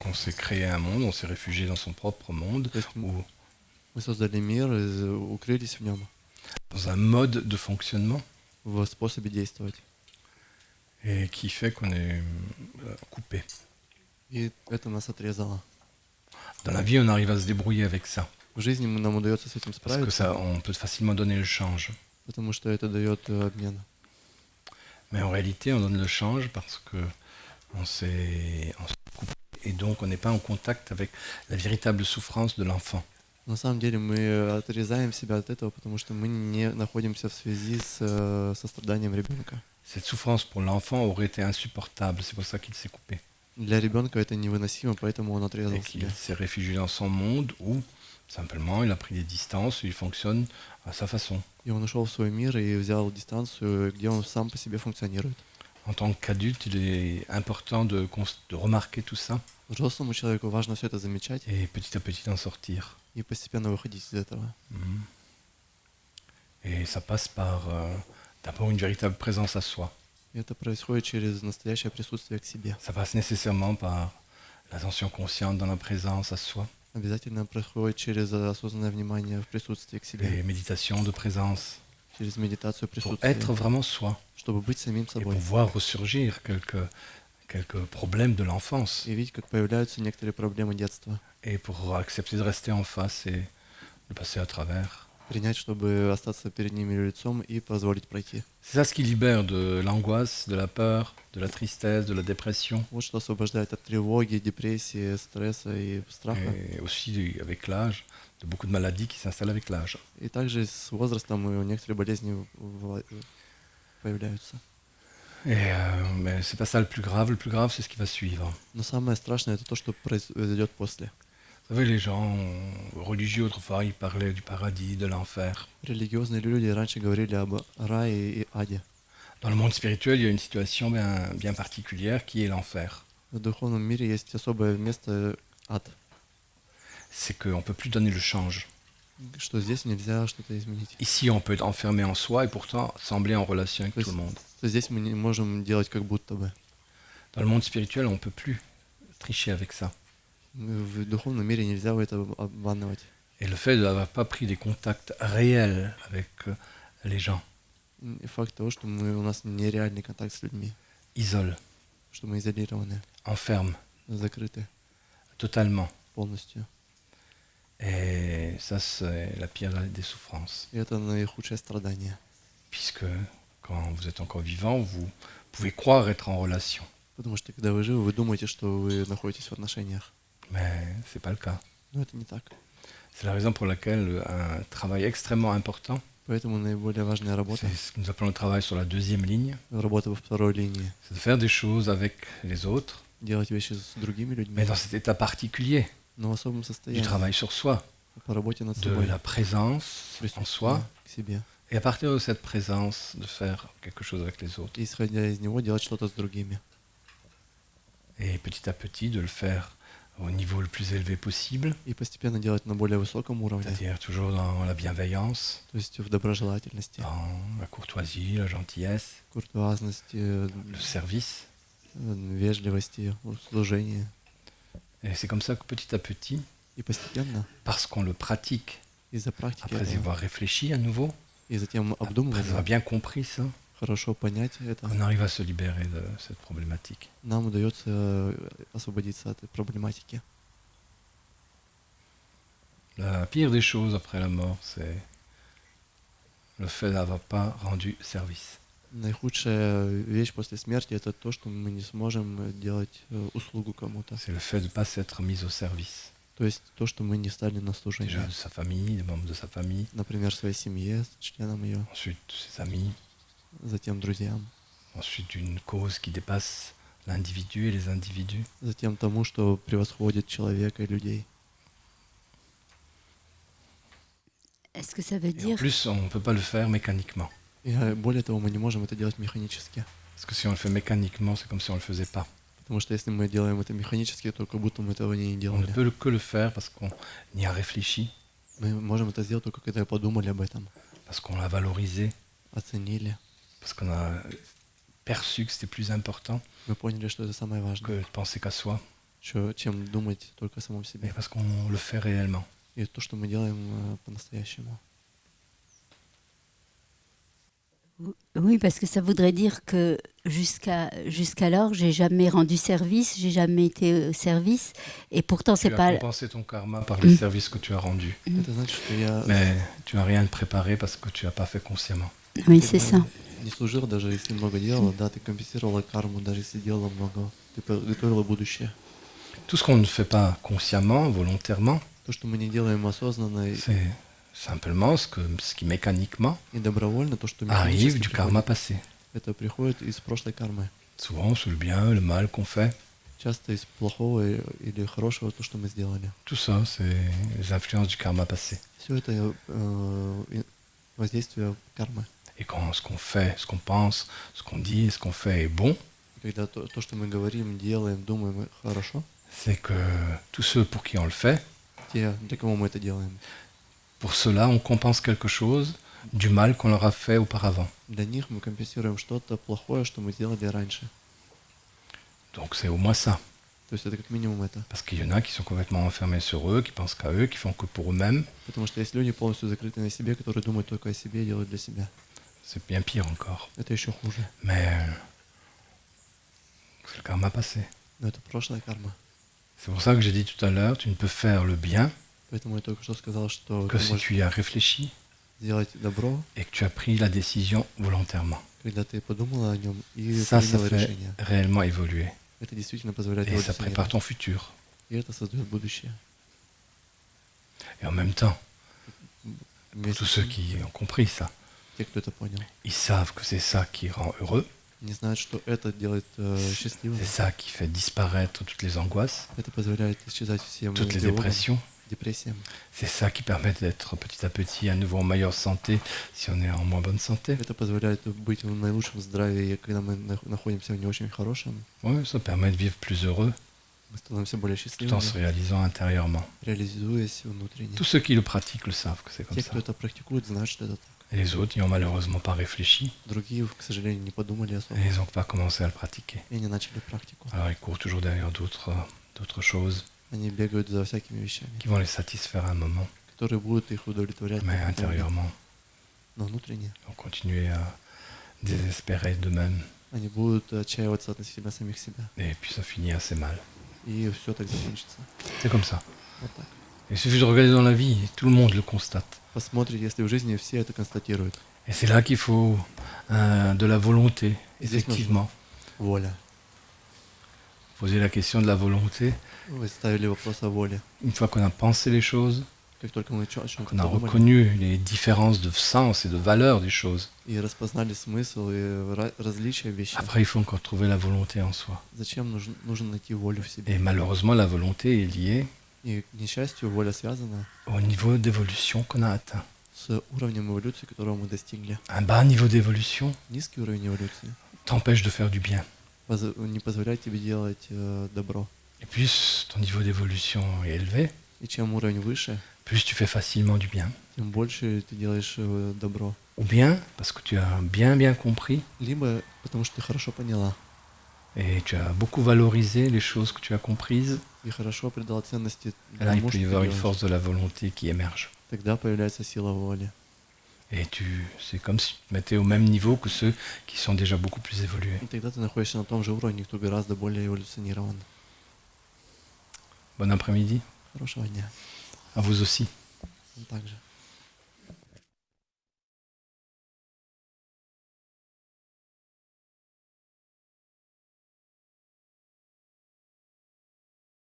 On s'est créé un monde, on s'est réfugié dans son propre monde, То есть ou мы создали мир, укрылись в нем, dans un mode de fonctionnement, в способе действовать. et qui fait qu'on est coupé. И это нас отрезало. Dans la vie, on arrive à se débrouiller avec ça, В жизни нам удается с этим parce que справиться, ça, on peut facilement donner le change. потому что это дает обмен. Mais en réalité, on donne le change parce que on s'est coupé, et donc on n'est pas en contact avec la véritable souffrance de l'enfant. На самом деле мы отрезаем себя от этого, потому что мы не находимся в связи со страданием ребенка. Cette souffrance pour l'enfant aurait été insupportable, c'est pour ça qu'il s'est coupé. Для ребенка это невыносимо, поэтому он Et отрезал qu'il себя. s'est réfugié dans son monde où, simplement, il a pris des distances, il fonctionne à sa façon. И он ушел в свой мир и взял дистанцию, где он сам по себе функционирует. En tant qu'adulte, il est important de remarquer tout ça Взрослому человеку важно все это замечать et petit à petit d'en sortir. и постепенно выходить из этого. Et ça passe par d'abord une véritable présence à soi. И это происходит через настоящее присутствие к себе. Ça passe nécessairement par l'attention consciente dans la présence à soi, Обязательно происходит через осознанное внимание в присутствии к себе, les méditations de présence, через медитацию pour присутствия, être vraiment soi чтобы быть самим et собой. pour voir ressurgir quelques problèmes de l'enfance И видеть, как появляются некоторые проблемы детства. et pour accepter de rester en face et de passer à travers. Принять, чтобы остаться перед ними лицом и позволить пройти. C'est ça ce qui libère de l'angoisse, de la peur, de la tristesse, de la dépression, Вот что освобождает от тревоги, депрессии, стресса и страха. et aussi avec l'âge, de beaucoup de maladies qui s'installent avec l'âge. И также с возрастом и некоторые болезни появляются. Mais c'est pas ça le plus grave c'est ce qui va suivre. Но самое страшное это то, что произойдет после. Vous savez, les gens religieux autrefois, ils parlaient du paradis, de l'enfer. Религиозные люди раньше говорили об рае и аде. Dans le monde spirituel, il y a une situation bien particulière qui est l'enfer. В духовном мире есть особое место ад, C'est qu'on ne peut plus donner le change. что здесь нельзя что-то изменить. Ici, on peut être enfermé en soi et pourtant sembler en relation avec tout le monde. То здесь мы не можем делать как будто бы. Dans le monde spirituel, on ne peut plus tricher avec ça. В духовном мире нельзя это обманывать. Et le fait d'avoir pas pris des contacts réels avec les gens И факт того, что у нас нереальный контакт с людьми, isole, что мы изолированы, enferme закрыты totalement. полностью. Et ça, c'est la pire des souffrances. И это наихудшее страдание. Puisque quand vous êtes encore vivant, vous pouvez croire être en relation. Потому что когда вы живы, вы думаете, что вы находитесь в отношениях. Mais ce n'est pas le cas. Но это не так. C'est la raison pour laquelle un travail extrêmement important, Поэтому наиболее важная работа, c'est ce que nous appelons le travail sur la deuxième ligne, работа во второй линии, c'est de faire des choses avec les autres, делать вещи с другими людьми, mais dans cet état particulier но в особом du состоянии, travail sur soi, по работе над de собой, la présence en присутствие soi, к себе. et à partir de cette présence, de faire quelque chose avec les autres. И, исходя из него, делать что-то с другими. Et petit à petit, de le faire au niveau le plus élevé possible, И постепенно делать на более высоком уровне, c'est-à-dire toujours dans la bienveillance, то есть в доброжелательности, dans la courtoisie, la gentillesse, куртуазности, le service. вежливости, служении. Et c'est comme ça que petit à petit, И постепенно, parce qu'on le pratique, из-за практики après y этого, avoir réfléchi à nouveau, и затем après avoir обдумывания, bien compris ça, хорошо понять это, on arrive à se libérer de cette problématique. нам удается освободиться от этой проблематики. La pire des choses après la mort, c'est le fait d'avoir pas rendu service. Наихудшая вещь после смерти это то, что мы не сможем делать услугу кому-то. C'est le fait de ne pas s'être mis au service. То есть то, что мы не стали на Déjà служение. de sa famille, des membres de sa famille, Например, своей семье, членам ее, ensuite de ses amis, затем друзьям, ensuite d'une cause qui dépasse l'individu et les individus. затем тому, что превосходит человека и людей. Est-ce que ça veut Et en dire plus, on ne peut pas le faire mécaniquement. И более того, мы не можем это делать механически. Parce que si on le fait mécaniquement, c'est comme si on ne le faisait pas. Потому что если мы делаем это механически, то как будто мы этого не On ne делали. peut que le faire parce qu'on y a réfléchi, Мы можем это сделать только когда подумали об этом, parce qu'on l'a valorisé, оценили. parce qu'on a perçu que c'était plus important Мы поняли, что это самое que важное, de penser qu'à soi, чем думать только о самом mais себе. parce qu'on le fait réellement. И то, что мы делаем по-настоящему. Oui, parce que ça voudrait dire que jusqu'alors, j'ai jamais rendu service, j'ai jamais été au service, et pourtant c'est Tu as pas. compensé ton karma par les services que tu as rendus, Это значит, что я mais tu n'as rien préparé parce que tu n'as pas fait consciemment. Oui, c'est ça. не служил, даже если много делала, да, ты компенсировала карму, даже если делала много, ты готовила будущее. Tout ce qu'on ne fait pas consciemment, volontairement, То, что мы не делаем осознанно c'est simplement ce qui mécaniquement и добровольно, то, что arrive механически du karma приходит, passé. это приходит из прошлой кармы. Souvent sous le bien, le mal qu'on fait. Часто из плохого или хорошего, то, что мы сделали. Tout ça, c'est les influences du karma passé. Все это воздействие кармы. Et quand ce qu'on fait, ce qu'on pense, ce qu'on dit, ce qu'on fait est bon, И когда то, что мы говорим, делаем, думаем, хорошо, c'est que tous ceux pour qui on le fait, те, для кого мы это делаем, pour cela, on compense quelque chose du mal qu'on leur a fait auparavant. для них мы компенсируем что-то плохое, что мы сделали раньше. Donc c'est au moins ça. То есть это как минимум это. Parce qu'il y en a qui sont complètement enfermés sur eux, qui pensent qu'à eux, qui font que pour eux-mêmes. Потому что есть люди полностью закрыты на себе, которые думают только о себе и делают для себя. C'est bien pire encore. Это еще хуже. Mais c'est le karma passé. Но это прошлая карма. C'est pour ça que j'ai dit tout à l'heure, tu ne peux faire le bien Поэтому я только что сказал, что que ты si можешь tu y as réfléchi сделать добро, et que tu as pris la décision volontairement. когда ты подумала о нем и Ça приняла fait решение. réellement évoluer. Это действительно позволяет Et ça prépare эволюционировать. ton futur. И это создает будущее. Et en même temps, pour Вместе tous с ceux тем, qui ont compris ça, те, кто это понял, ils savent que c'est ça qui rend heureux, они знают, что это делает счастливым. c'est ça qui fait disparaître toutes les angoisses, Это позволяет исчезать всем toutes les тревогам, dépressions. депрессиям. C'est ça qui permet d'être petit à petit à nouveau en meilleure santé si on est en moins bonne santé. Это позволяет быть в наилучшем здравии, когда мы находимся в не очень хорошем. Oui, ça permet de vivre plus heureux Мы становимся более tout en счастливыми, se réalisant intérieurement. реализуясь внутренне. Tous ceux qui le pratiquent le savent que c'est comme Те, ça. кто это практикует, знают, что это так. Et les autres n'y ont malheureusement pas réfléchi Другие, к сожалению, не подумали особо. et ils n'ont pas commencé à le pratiquer. И они начали практику. Alors ils courent toujours derrière d'autres choses Они бегают за всякими вещами, qui vont les satisfaire à un moment, которые будут их удовлетворять, mais на какой-то момент. intérieurement, Но внутренне ils vont continuer à désespérer d'eux-mêmes. они будут отчаиваться относительно самих себя. Et puis ça finit assez mal. И все так закончится. C'est comme ça. Вот так. Il suffit de regarder dans la vie, tout le monde le constate. Посмотрите, если в жизни все это констатируют. Et c'est là qu'il faut de la volonté, Et здесь effectivement. Воля. Poser la question de la volonté. Вы ставили вопрос о воле. Une fois qu'on a pensé les choses, Как только мы о чем-то qu'on a подумали reconnu les différences de sens et de valeur des choses, и распознали смысл и различия вещей, après il faut encore trouver la volonté en soi. зачем нужно найти волю в себе? Et malheureusement, la volonté est liée И, к несчастью, воля связана au niveau d'évolution qu'on a atteint. с уровнем эволюции, которого мы достигли. Un bas niveau d'évolution Низкий уровень эволюции t'empêche de faire du bien. не позволяет тебе делать добро. Et plus ton niveau d'évolution est élevé, И чем уровень выше, plus tu fais facilement du bien. тем больше ты делаешь добро. Ou bien parce que tu as bien compris Либо потому что ты хорошо поняла et tu as beaucoup valorisé les choses que tu as comprises. и хорошо придала ценности Et là, il тому, peut что y ты avoir une делаешь. force de la volonté qui émerge. Тогда появляется сила воли. Et c'est comme si tu te mettais au même niveau que ceux qui sont déjà beaucoup plus évolués. И тогда ты находишься на том же уровне, кто гораздо более эволюционирован. Bon après-midi. Хорошего дня. À vous aussi. Также.